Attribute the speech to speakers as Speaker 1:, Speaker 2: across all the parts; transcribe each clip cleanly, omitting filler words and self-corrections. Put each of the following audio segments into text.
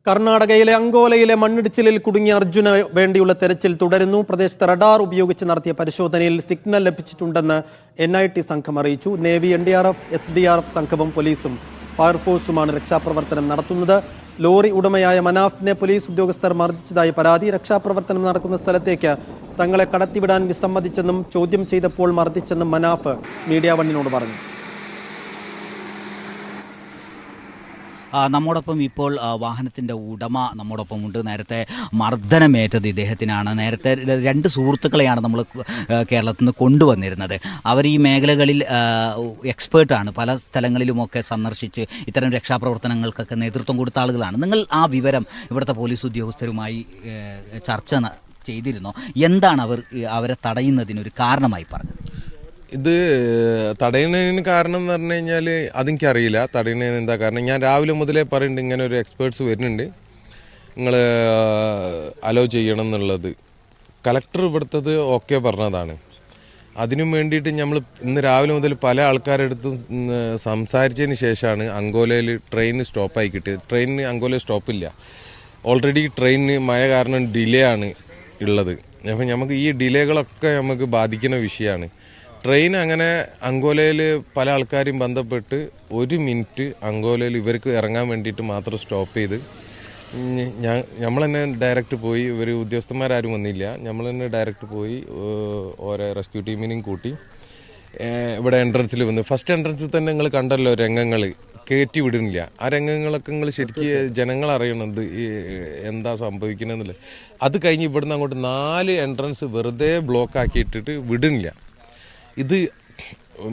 Speaker 1: കർണാടകയിലെ അങ്കോലയിലെ മണ്ണിടിച്ചിലിൽ കുടുങ്ങിയ അർജുന് വേണ്ടിയുള്ള തെരച്ചിൽ തുടരുന്നു. പ്രദേശത്ത് റഡാർ ഉപയോഗിച്ച് നടത്തിയ പരിശോധനയിൽ സിഗ്നൽ ലഭിച്ചിട്ടുണ്ടെന്ന് NIT സംഘം അറിയിച്ചു. നേവി, NDRF, SDRF സംഘവും പോലീസും ഫയർഫോഴ്സുമാണ് രക്ഷാപ്രവർത്തനം നടത്തുന്നത്. ലോറി ഉടമയായ മനാഫിനെ പോലീസ് ഉദ്യോഗസ്ഥർ മർദ്ദിച്ചതായി പരാതി. രക്ഷാപ്രവർത്തനം നടക്കുന്ന സ്ഥലത്തേക്ക് തങ്ങളെ കടത്തിവിടാൻ വിസമ്മതിച്ചെന്നും ചോദ്യം ചെയ്തപ്പോൾ മർദ്ദിച്ചെന്നും മനാഫ് മീഡിയ വണ്ണിനോട് പറഞ്ഞു.
Speaker 2: നമ്മോടൊപ്പം ഇപ്പോൾ വാഹനത്തിൻ്റെ ഉടമ നമ്മോടൊപ്പം ഉണ്ട്. നേരത്തെ മർദ്ദനമേറ്റത് ഇദ്ദേഹത്തിനാണ്. നേരത്തെ 2 സുഹൃത്തുക്കളെയാണ് നമ്മൾ കേരളത്തിൽ നിന്ന് കൊണ്ടുവന്നിരുന്നത്. അവർ ഈ മേഖലകളിൽ എക്സ്പേർട്ടാണ്. പല സ്ഥലങ്ങളിലുമൊക്കെ സന്ദർശിച്ച് ഇത്തരം രക്ഷാപ്രവർത്തനങ്ങൾക്കൊക്കെ നേതൃത്വം കൊടുത്ത ആളുകളാണ്. നിങ്ങൾ ആ വിവരം ഇവിടുത്തെ പോലീസ് ഉദ്യോഗസ്ഥരുമായി ചർച്ച ചെയ്തിരുന്നോ? എന്താണ് അവരെ തടയുന്നതിനൊരു കാരണമായി പറഞ്ഞത്?
Speaker 3: ഇത് തടയുന്നതിന് കാരണം എന്ന് പറഞ്ഞു കഴിഞ്ഞാൽ അതെനിക്കറിയില്ല. തടയുന്നതിന് എന്താ കാരണം, ഞാൻ രാവിലെ മുതലേ പറയുന്നുണ്ട് ഇങ്ങനെ ഒരു എക്സ്പേർട്സ് വരുന്നുണ്ട്, നിങ്ങൾ അലോ ചെയ്യണം എന്നുള്ളത്. കളക്ടർ ഇവിടുത്തത് ഓക്കെ പറഞ്ഞതാണ്. അതിനു വേണ്ടിയിട്ട് നമ്മൾ ഇന്ന് രാവിലെ മുതൽ പല ആൾക്കാരെടുത്തും സംസാരിച്ചതിന് ശേഷമാണ് അങ്കോലയിൽ ട്രെയിൻ സ്റ്റോപ്പായി കിട്ടിയത്. ട്രെയിനിന് അങ്കോലയിൽ സ്റ്റോപ്പില്ല. ഓൾറെഡി ട്രെയിനിന് മഴ കാരണം ഡിലേ ആണ് ഉള്ളത്. അപ്പം നമുക്ക് ഈ ഡിലേകളൊക്കെ നമുക്ക് ബാധിക്കുന്ന വിഷയമാണ്. ട്രെയിൻ അങ്ങനെ അങ്കോലയിൽ പല ആൾക്കാരും ബന്ധപ്പെട്ട് 1 മിനിറ്റ് അങ്കോലയിൽ ഇവർക്ക് ഇറങ്ങാൻ വേണ്ടിയിട്ട് മാത്രം സ്റ്റോപ്പ് ചെയ്ത് നമ്മൾ തന്നെ ഡയറക്റ്റ് പോയി. ഇവർ ഉദ്യോഗസ്ഥന്മാരും വന്നില്ല. നമ്മൾ തന്നെ ഡയറക്റ്റ് പോയി ഓരോ റെസ്ക്യൂ ടീമിനെയും കൂട്ടി ഇവിടെ എൻട്രൻസിൽ വന്നു. ഫസ്റ്റ് എൻട്രൻസിൽ തന്നെ നിങ്ങൾ കണ്ടല്ലോ രംഗങ്ങൾ, കയറ്റി വിടുന്നില്ല. ആ രംഗങ്ങളൊക്കെ നിങ്ങൾ ശരിക്കും ജനങ്ങൾ അറിയണത് എന്താ സംഭവിക്കണമെന്നില്ല. അത് കഴിഞ്ഞ് ഇവിടുന്ന് അങ്ങോട്ട് 4 എൻട്രൻസ് വെറുതെ ബ്ലോക്ക് ആക്കിയിട്ടിട്ട് വിടുന്നില്ല. ഇത്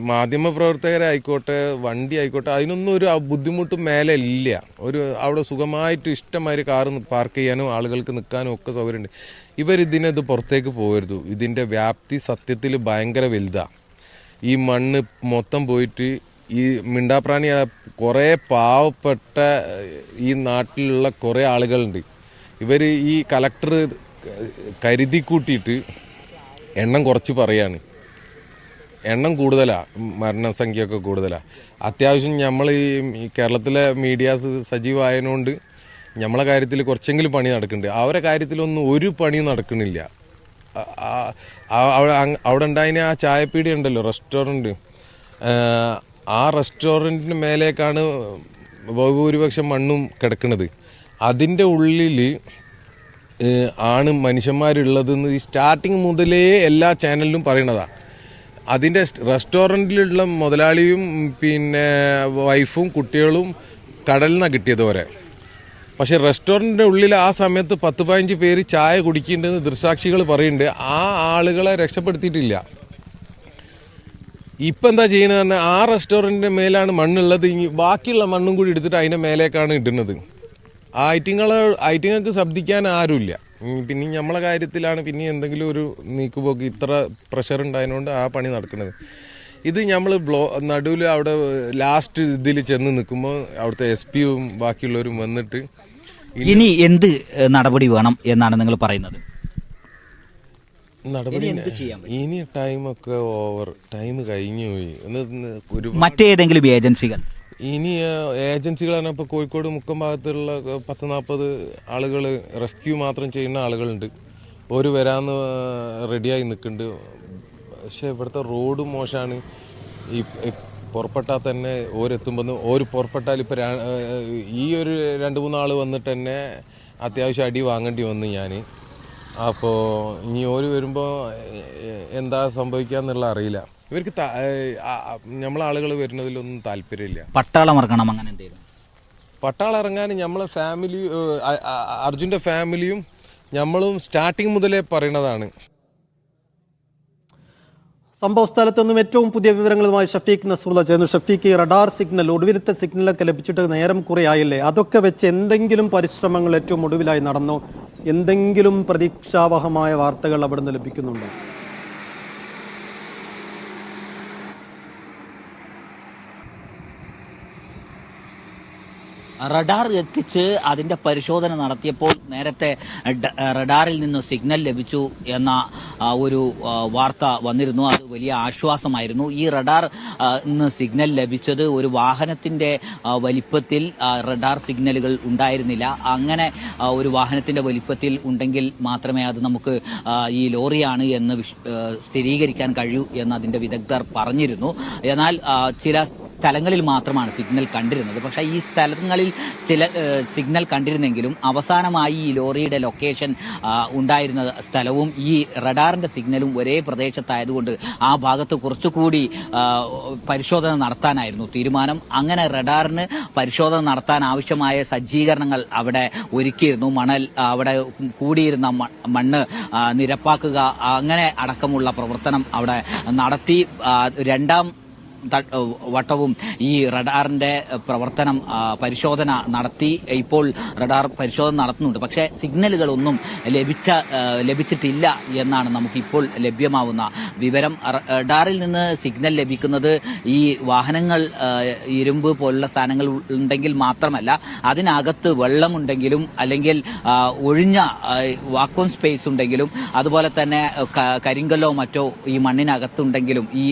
Speaker 3: മാധ്യമപ്രവർത്തകരായിക്കോട്ടെ, വണ്ടി ആയിക്കോട്ടെ, അതിനൊന്നും ഒരു ബുദ്ധിമുട്ടും മേലെ ഇല്ല. അവിടെ സുഖമായിട്ട് ഇഷ്ടമാതിരി കാറ് പാർക്ക് ചെയ്യാനും ആളുകൾക്ക് നിൽക്കാനും ഒക്കെ സൗകര്യമുണ്ട്. ഇവരിതിനത് പുറത്തേക്ക് പോകരുത്. ഇതിൻ്റെ വ്യാപ്തി സത്യത്തിൽ ഭയങ്കര വലുതാണ്. ഈ മണ്ണ് മൊത്തം പോയിട്ട് ഈ മിണ്ടാപ്രാണി കുറേ പാവപ്പെട്ട ഈ നാട്ടിലുള്ള കുറേ ആളുകളുണ്ട്. ഇവർ ഈ കളക്ടർ കരുതി കൂട്ടിയിട്ട് എണ്ണം കുറച്ച് പറയാണ്. എണ്ണം കൂടുതലാണ്, മരണസംഖ്യയൊക്കെ കൂടുതലാണ്. അത്യാവശ്യം നമ്മൾ ഈ കേരളത്തിലെ മീഡിയാസ് സജീവമായതുകൊണ്ട് നമ്മളെ കാര്യത്തിൽ കുറച്ചെങ്കിലും പണി നടക്കുന്നുണ്ട്. അവരുടെ കാര്യത്തിലൊന്നും ഒരു പണിയും നടക്കണില്ല. അവിടെ ഉണ്ടായതിന് ആ ചായപ്പീടി ഉണ്ടല്ലോ, റെസ്റ്റോറൻറ്റ്, ആ റെസ്റ്റോറൻറ്റിന് മേലേക്കാണ് ബഹുഭൂരിപക്ഷം മണ്ണും കിടക്കുന്നത്. അതിൻ്റെ ഉള്ളിൽ ആണ് മനുഷ്യന്മാരുള്ളതെന്ന് ഈ സ്റ്റാർട്ടിങ് മുതലേ എല്ലാ ചാനലിലും പറയണതാണ്. അതിൻ്റെ റെസ്റ്റോറൻറ്റിലുള്ള മുതലാളിയും പിന്നെ വൈഫും കുട്ടികളും കടലിൽ നിന്നാണ് കിട്ടിയത് വരെ. പക്ഷേ റെസ്റ്റോറൻറ്റിൻ്റെ ഉള്ളിൽ ആ സമയത്ത് 10-15 പേര് ചായ കുടിക്കുന്നുണ്ടെന്ന് ദൃക്സാക്ഷികൾ പറയുന്നുണ്ട്. ആ ആളുകളെ രക്ഷപ്പെടുത്തിയിട്ടില്ല. ഇപ്പം എന്താ ചെയ്യണമെന്ന് പറഞ്ഞാൽ ആ റെസ്റ്റോറൻറ്റിൻ്റെ മേലാണ് മണ്ണുള്ളത്. ബാക്കിയുള്ള മണ്ണും കൂടി എടുത്തിട്ട് അതിൻ്റെ മേലേക്കാണ് ഇടുന്നത്. ആ ഐറ്റിങ്ങൾക്ക് ശബ്ദിക്കാൻ ആരുമില്ല. പിന്നെ നമ്മളെ കാര്യത്തിലാണ് പിന്നെ എന്തെങ്കിലും ഒരു നീക്കുപോക്ക്, ഇത്ര പ്രഷർ ഉണ്ടായതുകൊണ്ട് ആ പണി നടക്കുന്നത്. ഇത് നമ്മൾ നടുവിൽ അവിടെ ലാസ്റ്റ് ഇതിൽ ചെന്ന് നിൽക്കുമ്പോൾ അവിടുത്തെ SP-യും ബാക്കിയുള്ളവരും വന്നിട്ട്
Speaker 2: ഇനി എന്ത് നടപടി വേണം എന്നാണ് നിങ്ങൾ പറയുന്നത്?
Speaker 3: നടപടി ഇനി ടൈമൊക്കെ ഓവർ, ടൈം കഴിഞ്ഞു പോയി.
Speaker 2: മറ്റേതെങ്കിലും ഏജൻസികൾ
Speaker 3: ഇനി ഏജൻസികളാണ്. ഇപ്പോൾ കോഴിക്കോട് മുക്കം ഭാഗത്തുള്ള 10-40 ആളുകൾ റെസ്ക്യൂ മാത്രം ചെയ്യുന്ന ആളുകളുണ്ട്. ഒരു വരാമെന്ന് റെഡിയായി നിൽക്കുന്നുണ്ട്. പക്ഷേ ഇവിടുത്തെ റോഡ് മോശമാണ്. ഈ പുറപ്പെട്ടാൽ തന്നെ ഓരെത്തുമ്പോൾ പുറപ്പെട്ടാൽ ഇപ്പോൾ ഈ ഒരു 2-3 ആൾ വന്നിട്ട് തന്നെ അത്യാവശ്യം അടി വാങ്ങേണ്ടി വന്നു ഞാൻ. അപ്പോൾ ഇനി വരുമ്പോൾ എന്താ സംഭവിക്കുക എന്നുള്ള അറിയില്ല. ഇവർക്ക് നമ്മളാളുകൾ വരുന്നതിലൊന്നും താല്പര്യമില്ല.
Speaker 2: പട്ടാളം ഇറങ്ങണം അങ്ങനെ എന്തെങ്കിലും?
Speaker 3: പട്ടാളം ഇറങ്ങാൻ നമ്മളെ ഫാമിലി, അർജുൻ്റെ ഫാമിലിയും നമ്മളും സ്റ്റാർട്ടിങ് മുതലേ പറയണതാണ്.
Speaker 1: സംഭവ സ്ഥലത്ത് നിന്നും ഏറ്റവും പുതിയ വിവരങ്ങളുമായി ഷഫീഖ് നസ്രുള്ള ചേർന്നു. ഷഫീഖ്, ഈ റഡാർ സിഗ്നൽ, ഒടുവിലത്തെ സിഗ്നലൊക്കെ ലഭിച്ചിട്ട് നേരം കുറേ ആയില്ലേ? അതൊക്കെ വെച്ച് എന്തെങ്കിലും പരിശ്രമങ്ങൾ ഏറ്റവും ഒടുവിലായി നടന്നോ? എന്തെങ്കിലും പ്രതീക്ഷാവഹമായ വാർത്തകൾ അവിടുന്ന് ലഭിക്കുന്നുണ്ടോ?
Speaker 2: റഡാർ എത്തിച്ച് അതിന്റെ പരിശോധന നടത്തിയപ്പോൾ നേരത്തെ റഡാറിൽ നിന്ന് സിഗ്നൽ ലഭിച്ചു എന്ന ഒരു വാർത്ത വന്നിരുന്നു. അത് വലിയ ആശ്വാസമായിരുന്നു. ഈ റഡാർ സിഗ്നൽ ലഭിച്ചത് ഒരു വാഹനത്തിന്റെ വലിപ്പത്തിൽ റഡാർ സിഗ്നലുകൾ ഉണ്ടായിരുന്നില്ല. അങ്ങനെ ഒരു വാഹനത്തിന്റെ വലിപ്പത്തിൽ ഉണ്ടെങ്കിൽ മാത്രമേ അത് നമുക്ക് ഈ ലോറിയാണ് എന്ന് സ്ഥിരീകരിക്കാൻ കഴിയൂ എന്ന് അതിന്റെ വിദഗ്ധർ പറഞ്ഞിരുന്നു. എന്നാൽ ചില സ്ഥലങ്ങളിൽ മാത്രമാണ് സിഗ്നൽ കണ്ടിരുന്നത്. പക്ഷേ ഈ സ്ഥലങ്ങളിൽ ചില സിഗ്നൽ കണ്ടിരുന്നെങ്കിലും അവസാനമായി ഈ ലോറിയുടെ ലൊക്കേഷൻ ഉണ്ടായിരുന്ന സ്ഥലവും ഈ റഡാറിന്റെ സിഗ്നലും ഒരേ പ്രദേശത്തായതുകൊണ്ട് ആ ഭാഗത്ത് കുറച്ചുകൂടി പരിശോധന നടത്താനായിരുന്നു തീരുമാനം. അങ്ങനെ റഡാറിന് പരിശോധന നടത്താൻ ആവശ്യമായ സജ്ജീകരണങ്ങൾ അവിടെ ഒരുക്കിയിരുന്നു. മണൽ, അവിടെ കൂടിയിരുന്ന മണ്ണ് നിരപ്പാക്കുക, അങ്ങനെ അടക്കമുള്ള പ്രവർത്തനം അവിടെ നടത്തി. രണ്ടാം വട്ടവും ഈ റഡാറിന്റെ പ്രവർത്തനം പരിശോധന നടത്തി. ഇപ്പോൾ റഡാർ പരിശോധന നടത്തുന്നുണ്ട്. പക്ഷേ സിഗ്നലുകളൊന്നും ലഭിച്ചിട്ടില്ല എന്നാണ് നമുക്കിപ്പോൾ ലഭ്യമാവുന്ന വിവരം. റഡാറിൽ നിന്ന് സിഗ്നൽ ലഭിക്കുന്നത് ഈ വാഹനങ്ങൾ ഇരുമ്പ് പോലുള്ള സാധനങ്ങൾ ഉണ്ടെങ്കിൽ മാത്രമല്ല, അതിനകത്ത് വെള്ളമുണ്ടെങ്കിലും അല്ലെങ്കിൽ ഒഴിഞ്ഞ വാക്വം സ്പേസ് ഉണ്ടെങ്കിലും അതുപോലെ തന്നെ കരിങ്കല്ലോ മറ്റോ ഈ മണ്ണിനകത്തുണ്ടെങ്കിലും ഈ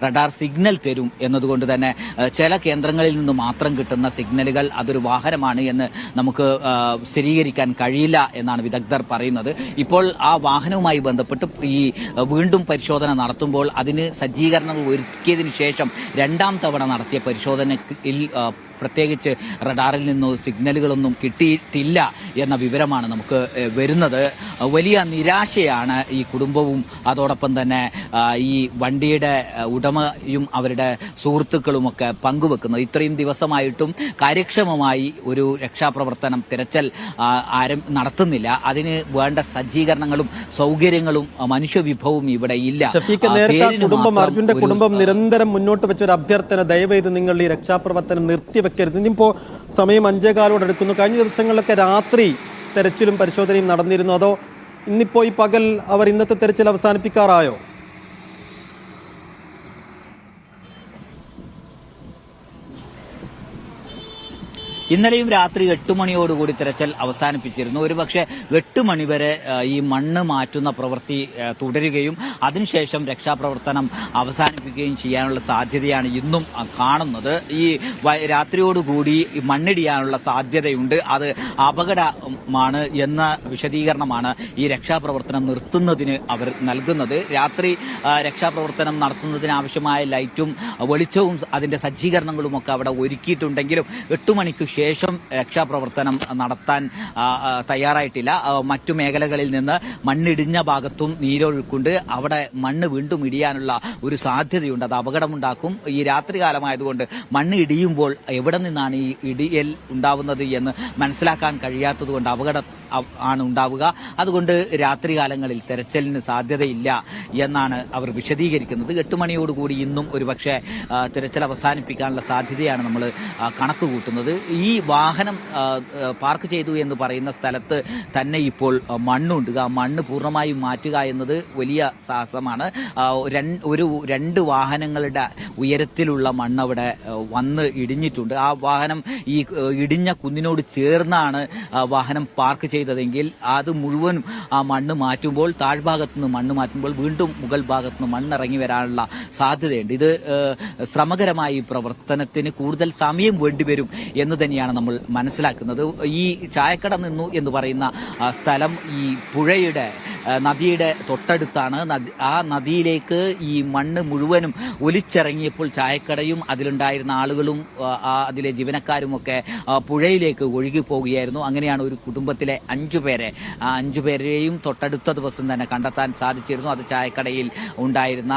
Speaker 2: റഡാർ സിഗ്നൽ തരും എന്നതുകൊണ്ട് തന്നെ ചില കേന്ദ്രങ്ങളിൽ നിന്ന് മാത്രം കിട്ടുന്ന സിഗ്നലുകൾ അതൊരു വാഹനമാണ് എന്ന് നമുക്ക് സ്ഥിരീകരിക്കാൻ കഴിയില്ല എന്നാണ് വിദഗ്ധർ പറയുന്നത്. ഇപ്പോൾ ആ വാഹനവുമായി ബന്ധപ്പെട്ട് ഈ വീണ്ടും പരിശോധന നടത്തുമ്പോൾ അതിന് സജ്ജീകരണങ്ങൾ ഒരുക്കിയതിനു ശേഷം രണ്ടാം തവണ നടത്തിയ പരിശോധനയിൽ പ്രത്യേകിച്ച് റഡാറിൽ നിന്നോ സിഗ്നലുകളൊന്നും കിട്ടിയിട്ടില്ല എന്ന വിവരമാണ് നമുക്ക് വരുന്നത്. വലിയ നിരാശയാണ് ഈ കുടുംബവും അതോടൊപ്പം തന്നെ ഈ വണ്ടിയുടെ ഉടമയും അവരുടെ സുഹൃത്തുക്കളുമൊക്കെ പങ്കുവെക്കുന്നത്. ഇത്രയും ദിവസമായിട്ടും കാര്യക്ഷമമായി ഒരു രക്ഷാപ്രവർത്തനം തിരച്ചിൽ നടത്തുന്നില്ല. അതിന് വേണ്ട സജ്ജീകരണങ്ങളും സൗകര്യങ്ങളും മനുഷ്യവിഭവവും ഇവിടെ ഇല്ല.
Speaker 1: കുടുംബം, അർജുന്റെ കുടുംബം നിരന്തരം മുന്നോട്ട് വെച്ച ഒരു അഭ്യർത്ഥന, ദയവേത് നിങ്ങൾ ഈ രക്ഷാപ്രവർത്തനം നിർത്തിവെക്കരുത്. ഇനിയിപ്പോ സമയം 5:15 അടുക്കുന്നു. കഴിഞ്ഞ ദിവസങ്ങളിലൊക്കെ രാത്രി തെരച്ചിലും പരിശോധനയും നടന്നിരുന്നു. അതോ ഇന്നിപ്പോ ഈ പകൽ അവർ ഇന്നത്തെ തെരച്ചിൽ അവസാനിപ്പിക്കാറായോ?
Speaker 2: ഇന്നലെയും രാത്രി 8 മണിയോടുകൂടി തിരച്ചിൽ അവസാനിപ്പിച്ചിരുന്നു. ഒരുപക്ഷെ 8 മണിവരെ ഈ മണ്ണ് മാറ്റുന്ന പ്രവൃത്തി തുടരുകയും അതിനുശേഷം രക്ഷാപ്രവർത്തനം അവസാനിപ്പിക്കുകയും ചെയ്യാനുള്ള സാധ്യതയാണ് ഇന്നും കാണുന്നത്. ഈ രാത്രിയോടുകൂടി മണ്ണിടിയാനുള്ള സാധ്യതയുണ്ട്. അത് അപകടമാണ് എന്ന വിശദീകരണമാണ് ഈ രക്ഷാപ്രവർത്തനം നിർത്തുന്നതിന് അവർ നൽകുന്നത്. രാത്രി രക്ഷാപ്രവർത്തനം നടത്തുന്നതിനാവശ്യമായ ലൈറ്റും വെളിച്ചവും അതിന്റെ സജ്ജീകരണങ്ങളുമൊക്കെ അവിടെ ഒരുക്കിയിട്ടുണ്ടെങ്കിലും 8 മണിക്ക് ശേഷം രക്ഷാപ്രവർത്തനം നടത്താൻ തയ്യാറായിട്ടില്ല. മറ്റു മേഖലകളിൽ നിന്ന് മണ്ണിടിഞ്ഞ ഭാഗത്തും നീരൊഴുക്കുണ്ട്. അവിടെ മണ്ണ് വീണ്ടും ഇടിയാനുള്ള ഒരു സാധ്യതയുണ്ട്. അത് അപകടമുണ്ടാക്കും. ഈ രാത്രികാലമായതുകൊണ്ട് മണ്ണ് ഇടിയുമ്പോൾ എവിടെ നിന്നാണ് ഈ ഇടിയൽ ഉണ്ടാവുന്നത് എന്ന് മനസ്സിലാക്കാൻ കഴിയാത്തതുകൊണ്ട് അപകടം ആണ് ഉണ്ടാവുക. അതുകൊണ്ട് രാത്രികാലങ്ങളിൽ തെരച്ചിലിന് സാധ്യതയില്ല എന്നാണ് അവർ വിശദീകരിക്കുന്നത്. 8 മണിയോടുകൂടി ഇന്നും ഒരുപക്ഷെ തിരച്ചിൽ അവസാനിപ്പിക്കാനുള്ള സാധ്യതയാണ് നമ്മൾ കണക്ക് കൂട്ടുന്നത്. ഈ വാഹനം പാർക്ക് ചെയ്തു എന്ന് പറയുന്ന സ്ഥലത്ത് തന്നെ ഇപ്പോൾ മണ്ണുണ്ട്. ആ മണ്ണ് പൂർണ്ണമായും മാറ്റുക എന്നത് വലിയ സാഹസമാണ്. രണ്ട് വാഹനങ്ങളുടെ ഉയരത്തിലുള്ള മണ്ണ് അവിടെ വന്ന് ഇടിഞ്ഞിട്ടുണ്ട്. ആ വാഹനം ഈ ഇടിഞ്ഞ കുന്നിനോട് ചേർന്നാണ് വാഹനം പാർക്ക് ചെയ്തതെങ്കിൽ അത് മുഴുവനും ആ മണ്ണ് മാറ്റുമ്പോൾ, താഴ്ഭാഗത്ത് നിന്ന് മണ്ണ് മാറ്റുമ്പോൾ വീണ്ടും മുകൾ ഭാഗത്ത് നിന്ന് മണ്ണിറങ്ങി വരാനുള്ള സാധ്യതയുണ്ട്. ഇത് ശ്രമകരമായ ഈ പ്രവർത്തനത്തിന് കൂടുതൽ സമയം വേണ്ടിവരും എന്ന് തന്നെയാണ് നമ്മൾ മനസ്സിലാക്കുന്നത്. ഈ ചായക്കട നിന്നു എന്ന് പറയുന്ന സ്ഥലം ഈ നദിയുടെ തൊട്ടടുത്താണ്. ആ നദിയിലേക്ക് ഈ മണ്ണ് മുഴുവനും ഒലിച്ചിറങ്ങിയപ്പോൾ ചായക്കടയും അതിലുണ്ടായിരുന്ന ആളുകളും അതിലെ ജീവനക്കാരുമൊക്കെ പുഴയിലേക്ക് ഒഴുകി പോവുകയായിരുന്നു. അങ്ങനെയാണ് ഒരു കുടുംബത്തിലെ 5 പേരെയും തൊട്ടടുത്ത ദിവസം തന്നെ കണ്ടെത്താൻ സാധിച്ചിരുന്നു. അത് ചായക്കടയിൽ ഉണ്ടായിരുന്ന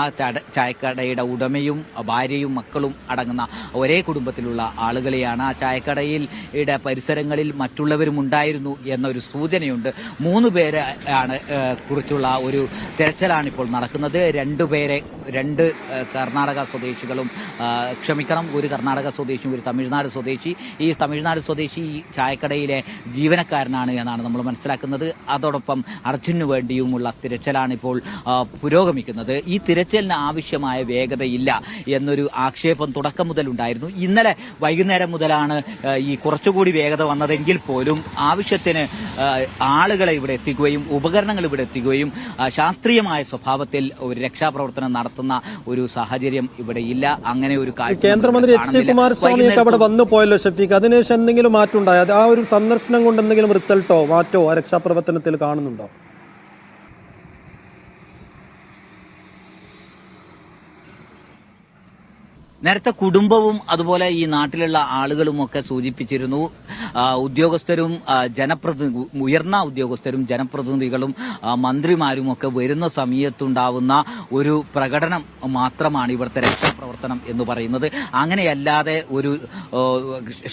Speaker 2: ചായക്കടയുടെ ഉടമയും ഭാര്യയും മക്കളും അടങ്ങുന്ന ഒരേ കുടുംബത്തിലുള്ള ആളുകളെയാണ്. ആ ചായക്കടയുടെ പരിസരങ്ങളിൽ മറ്റുള്ളവരും ഉണ്ടായിരുന്നു എന്നൊരു സൂചനയുണ്ട്. 3 പേരെ ആണ് കുറിച്ചുള്ള ഒരു തിരച്ചിലാണ് ഇപ്പോൾ നടക്കുന്നത്. 2 കർണാടക സ്വദേശികളും ഒരു കർണാടക സ്വദേശിയും ഒരു തമിഴ്നാട് സ്വദേശി. ഈ തമിഴ്നാട് സ്വദേശി ചായക്കടയിലെ ജീവനക്കാരനാണ് എന്നാണ് എന്നാണ് നമ്മൾ മനസ്സിലാക്കുന്നത്. അതോടൊപ്പം അർജുനു വേണ്ടിയുമുള്ള തിരച്ചിലാണ് ഇപ്പോൾ പുരോഗമിക്കുന്നത്. ഈ തിരച്ചിലിന് ആവശ്യമായ വേഗതയില്ല എന്നൊരു ആക്ഷേപം തുടക്കം മുതൽ ഉണ്ടായിരുന്നു. ഇന്നലെ വൈകുന്നേരം മുതലാണ് ഈ കുറച്ചുകൂടി വേഗത വന്നതെങ്കിൽ പോലും ആവശ്യത്തിന് ആളുകളെ ഇവിടെ എത്തിക്കുകയും ഉപകരണങ്ങൾ ഇവിടെ എത്തിക്കുകയും ശാസ്ത്രീയമായ സ്വഭാവത്തിൽ ഒരു രക്ഷാപ്രവർത്തനം നടത്തുന്ന ഒരു സാഹചര്യം ഇവിടെ ഇല്ല. അങ്ങനെ ഒരു കാര്യം
Speaker 1: കേന്ദ്രമന്ത്രി എച്ച്.ഡി. കുമാരസ്വാമിയൊക്കെ അവിടെ വന്നു പോയല്ലോ ഷഫീഖ്. അതിനുശേഷം എന്തെങ്കിലും മാറ്റം ഉണ്ടായോ? ആ ഒരു സന്ദർശനം കൊണ്ട് എന്തെങ്കിലും റിസൾട്ടോ മാറ്റോ ആ രക്ഷാപ്രവർത്തനത്തിൽ കാണുന്നുണ്ടോ?
Speaker 2: നേരത്തെ കുടുംബവും അതുപോലെ ഈ നാട്ടിലുള്ള ആളുകളുമൊക്കെ സൂചിപ്പിച്ചിരുന്നു, ഉദ്യോഗസ്ഥരും ഉയർന്ന ഉദ്യോഗസ്ഥരും ജനപ്രതിനിധികളും മന്ത്രിമാരുമൊക്കെ വരുന്ന സമയത്തുണ്ടാവുന്ന ഒരു പ്രകടനം മാത്രമാണ് ഇവിടുത്തെ രക്ഷാപ്രവർത്തനം എന്ന് പറയുന്നത്. അങ്ങനെയല്ലാതെ ഒരു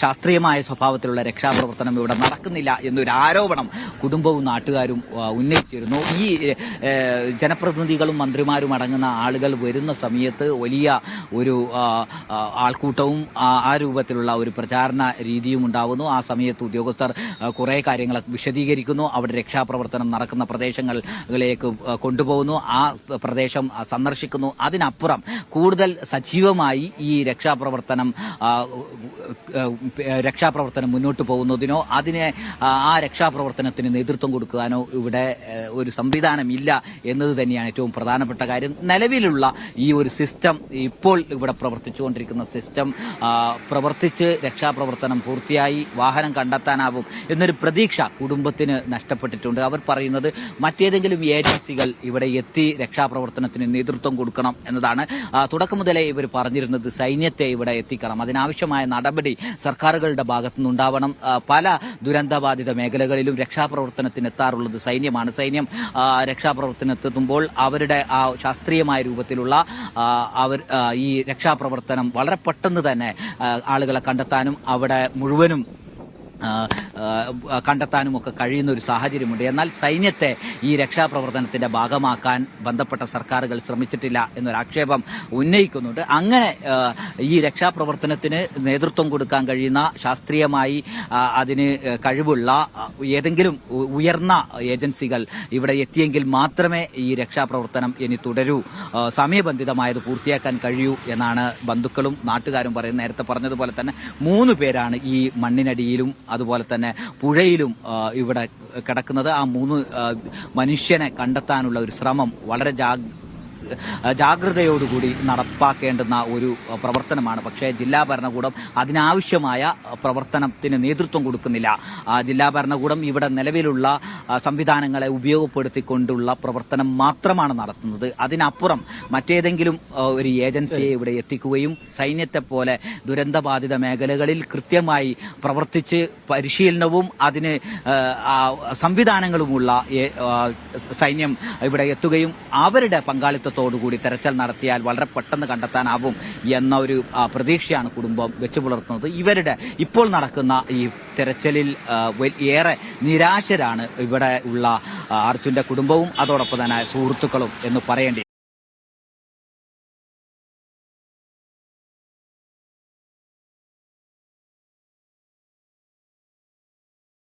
Speaker 2: ശാസ്ത്രീയമായ സ്വഭാവത്തിലുള്ള രക്ഷാപ്രവർത്തനം ഇവിടെ നടക്കുന്നില്ല എന്നൊരു ആരോപണം കുടുംബവും നാട്ടുകാരും ഉന്നയിച്ചിരുന്നു. ഈ ജനപ്രതിനിധികളും മന്ത്രിമാരും അടങ്ങുന്ന ആളുകൾ വരുന്ന സമയത്ത് വലിയ ഒരു ആൾക്കൂട്ടവും ആ രൂപത്തിലുള്ള ഒരു പ്രചാരണ രീതിയും ഉണ്ടാകുന്നു. ആ സമയത്ത് ഉദ്യോഗസ്ഥർ കുറേ കാര്യങ്ങൾ വിശദീകരിക്കുന്നു, അവിടെ രക്ഷാപ്രവർത്തനം നടക്കുന്ന പ്രദേശങ്ങളിലേക്ക് കൊണ്ടുപോകുന്നു, ആ പ്രദേശം സന്ദർശിക്കുന്നു. അതിനപ്പുറം കൂടുതൽ സജീവമായി ഈ രക്ഷാപ്രവർത്തനം മുന്നോട്ട് പോകുന്നതിനോ ആ രക്ഷാപ്രവർത്തനത്തിന് നേതൃത്വം കൊടുക്കാനോ ഇവിടെ ഒരു സംവിധാനമില്ല എന്നത് തന്നെയാണ് ഏറ്റവും പ്രധാനപ്പെട്ട കാര്യം. നിലവിലുള്ള ഈ ഒരു സിസ്റ്റം, ഇപ്പോൾ ഇവിടെ പ്രവർത്തിച്ചുകൊണ്ടിരിക്കുന്ന സിസ്റ്റം പ്രവർത്തിച്ച് രക്ഷാപ്രവർത്തനം പൂർത്തിയായി വാഹനം കണ്ടെത്താനാവും എന്നൊരു പ്രതീക്ഷ കുടുംബത്തിന് നഷ്ടപ്പെട്ടിട്ടുണ്ട്. അവർ പറയുന്നത് മറ്റേതെങ്കിലും ഏജൻസികൾ ഇവിടെ എത്തി രക്ഷാപ്രവർത്തനത്തിന് നേതൃത്വം കൊടുക്കണം എന്നതാണ്. തുടക്കം മുതലേ ഇവർ പറഞ്ഞിരുന്നത് സൈന്യത്തെ ഇവിടെ എത്തിക്കണം, അതിനാവശ്യമായ നടപടി സർക്കാരുകളുടെ ഭാഗത്തുനിന്നുണ്ടാവണം. പല ദുരന്തബാധിത മേഖലകളിലും രക്ഷാപ്രവർത്തനത്തിന് എത്താറുള്ളത് സൈന്യമാണ്. സൈന്യം രക്ഷാപ്രവർത്തനത്തെത്തുമ്പോൾ അവരുടെ ആ ശാസ്ത്രീയമായ രൂപത്തിലുള്ള ഈ രക്ഷാപ്രവർത്തനം വളരെ പെട്ടെന്ന് തന്നെ ആളുകളെ കണ്ടെത്താനും അവിടെ മുഴുവനും കണ്ടെത്താനും ഒക്കെ കഴിയുന്ന ഒരു സാഹചര്യമുണ്ട്. എന്നാൽ സൈന്യത്തെ ഈ രക്ഷാപ്രവർത്തനത്തിന്റെ ഭാഗമാക്കാൻ ബന്ധപ്പെട്ട സർക്കാരുകൾ ശ്രമിച്ചിട്ടില്ല എന്നൊരാക്ഷേപം ഉന്നയിക്കുന്നുണ്ട്. അങ്ങനെ ഈ രക്ഷാപ്രവർത്തനത്തിന് നേതൃത്വം കൊടുക്കാൻ കഴിയുന്ന ശാസ്ത്രീയമായി അതിന് കഴിവുള്ള ഏതെങ്കിലും ഉയർന്ന ഏജൻസികൾ ഇവിടെ എത്തിയെങ്കിൽ മാത്രമേ ഈ രക്ഷാപ്രവർത്തനം ഇനി തുടരൂ, സമയബന്ധിതമായത് പൂർത്തിയാക്കാൻ കഴിയൂ എന്നാണ് ബന്ധുക്കളും നാട്ടുകാരും പറയുന്നത്. നേരത്തെ പറഞ്ഞതുപോലെ തന്നെ 3 പേരാണ് ഈ മണ്ണിനടിയിലും അതുപോലെ തന്നെ പുഴയിലും ഇവിടെ കിടക്കുന്നത്. ആ 3 മനുഷ്യനെ കണ്ടെത്താനുള്ള ഒരു ശ്രമം വളരെ ജാഗ്രതയോടുകൂടി നടപ്പാക്കേണ്ടുന്ന ഒരു പ്രവർത്തനമാണ്. പക്ഷേ ജില്ലാ ഭരണകൂടം അതിനാവശ്യമായ പ്രവർത്തനത്തിന് നേതൃത്വം കൊടുക്കുന്നില്ല. ജില്ലാ ഭരണകൂടം ഇവിടെ നിലവിലുള്ള സംവിധാനങ്ങളെ ഉപയോഗപ്പെടുത്തിക്കൊണ്ടുള്ള പ്രവർത്തനം മാത്രമാണ് നടത്തുന്നത്. അതിനപ്പുറം മറ്റേതെങ്കിലും ഒരു ഏജൻസിയെ ഇവിടെ എത്തിക്കുകയും സൈന്യത്തെ പോലെ ദുരന്തബാധിത മേഖലകളിൽ കൃത്യമായി പ്രവർത്തിച്ച് പരിശീലനവും അതിന് സംവിധാനങ്ങളുമുള്ള സൈന്യം ഇവിടെ എത്തുകയും അവരുടെ പങ്കാളിത്തത്തോടുകൂടി തെരച്ചിൽ നടത്തിയാൽ വളരെ പെട്ടെന്ന് കണ്ടെത്താനാവും എന്ന ഒരു പ്രതീക്ഷയാണ് കുടുംബം വെച്ചു പുലർത്തുന്നത്. ഇവരുടെ ഇപ്പോൾ നടക്കുന്ന ഈ തെരച്ചിലിൽ ഏറെ നിരാശരാണ് ഇവിടെ ഉള്ള അർജുന്റെ കുടുംബവും അതോടൊപ്പം തന്നെ സുഹൃത്തുക്കളും എന്ന് പറയേണ്ടി